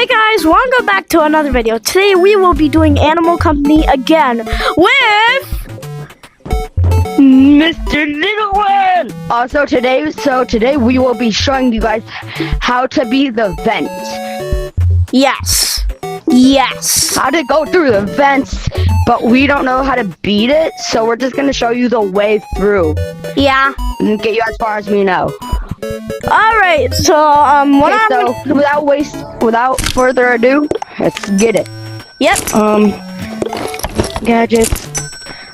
Hey guys, welcome back to another video. Today we will be doing Animal Company again with Mr. Little One. Also today we will be showing you guys how to beat the vents. Yes. How to go through the vents, but we don't know how to beat it, so we're just gonna show you the way through. Yeah. And get you as far as we know. Alright, so without further ado, let's get it. Yep. Gadgets.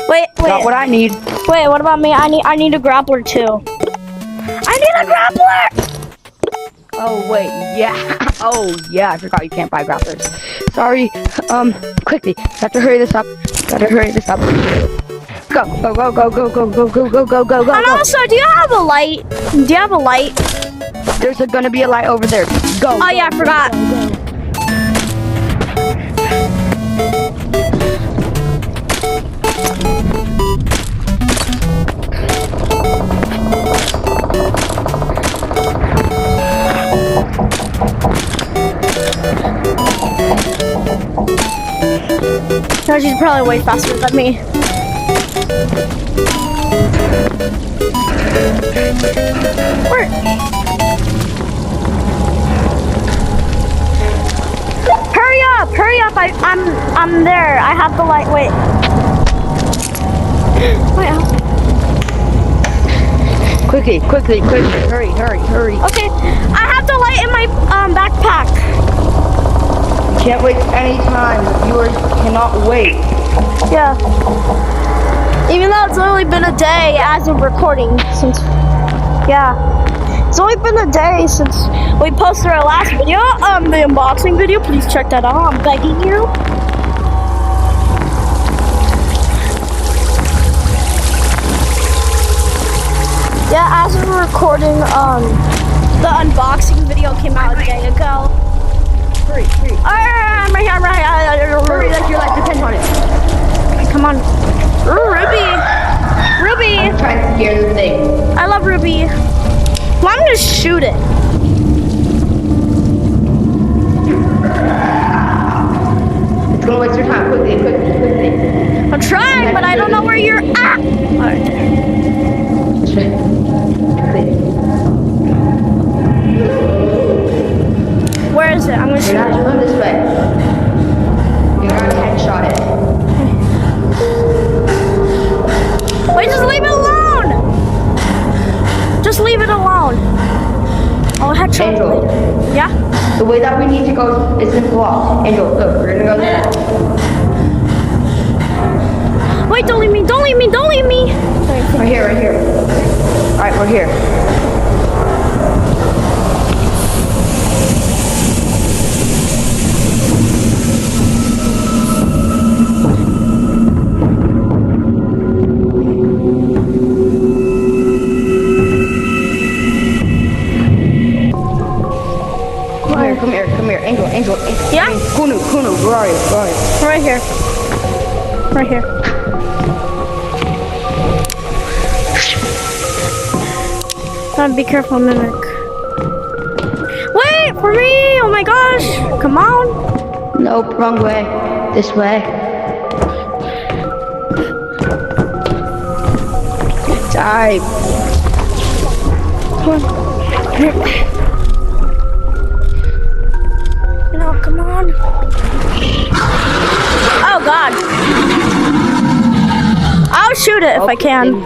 Wait. Not what I need. Wait, what about me? I need a grappler too. I need a grappler! Oh wait, yeah. Oh yeah, I forgot you can't buy grapplers. Sorry. Quickly, have to hurry this up. Go. And also, do you have a light? There's gonna be a light over there. Go. Oh yeah, I forgot. No, she's probably way faster than me. Where? Hurry up! I'm there. I have the light. Wait. Wait. Quickly! Hurry! Okay, I have the light in my backpack. Can't waste any time. Viewers cannot wait. Yeah. Even though it's only been a day as of recording since, yeah. It's only been a day since we posted our last video, the unboxing video. Please check that out, I'm begging you. Yeah, as of recording, the unboxing video came out a day ago. Hurry! I'm right here. Hurry, like your life depends on it. Come on. Ruby! I'm trying to scare the thing. I love Ruby. Well, I'm gonna shoot it. It's gonna waste your time. Quickly. I'm trying, but I don't know where you're at. Alright, there. Where is it? I'm gonna shoot You're not it. going this way. You're gonna headshot it. Wait, just leave it alone! Just leave it alone. I'll headshot it Angel. later. Yeah? The way that we need to go is in block. Angel, look, we're gonna go there. Wait, don't leave me. Right here. Alright, we're here. Come here. Angel. Yeah? Kunu, where are you? Right here. Be careful, Mimic. Wait for me! Oh my gosh! Come on! Nope, wrong way. This way. Die. Come on. No, come on. Oh God! I'll shoot it if I can.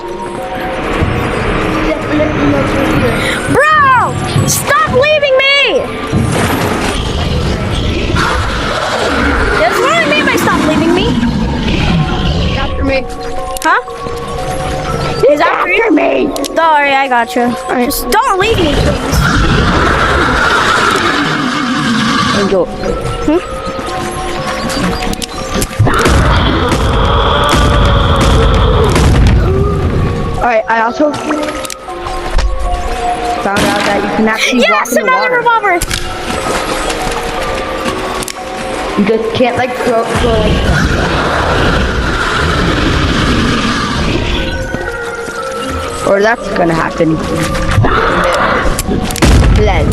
Bro! Stop leaving me! That's what I mean by stop leaving me. After me. Huh? He's after me. Sorry, I got you. Right. Just don't leave me, please. Angel. Alright, I also found out that you can actually walk in the another water. revolver! You just can't like go like or that's gonna happen. Lead.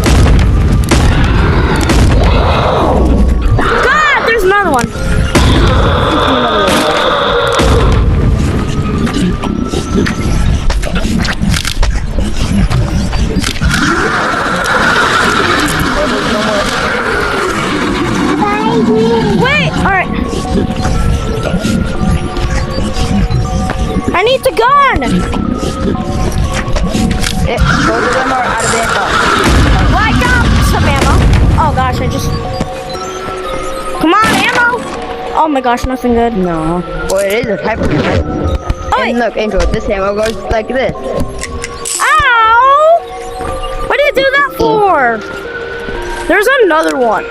Come on, ammo. Oh my gosh, nothing good. No. Well, it is a type of knife. Oh, wait. And look, Angel, this ammo goes like this. Ow! What did you do that for? There's another one.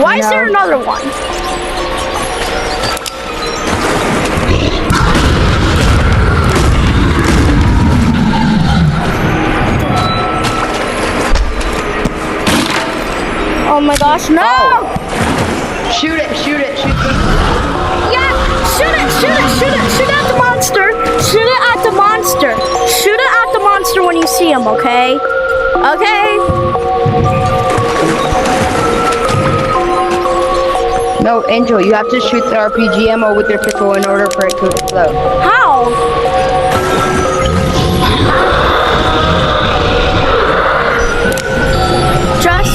Why is there another one? Oh my gosh, no! Shoot it, shoot it, shoot it. Yeah, shoot it, shoot it, shoot it, shoot at the monster. Shoot it at the monster. Shoot it at the monster when you see him, okay? Okay? No, Angel, you have to shoot the RPG ammo with your pistol in order for it to explode. How? Just...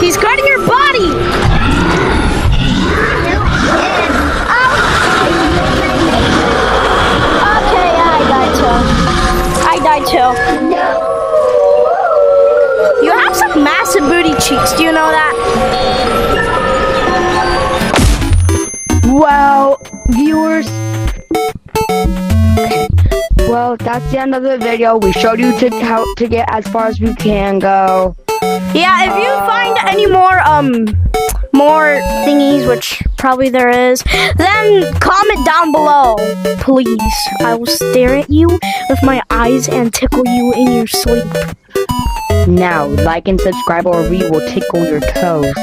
He's guarding your body! Okay, I died too. You have some massive booty cheeks, do you know that? Well, viewers. Well, that's the end of the video. We showed you how to get as far as we can go. Yeah, if you find any more thingies, which probably there is, then comment down below, please. I will stare at you with my eyes and tickle you in your sleep. Now, like and subscribe or we will tickle your toes.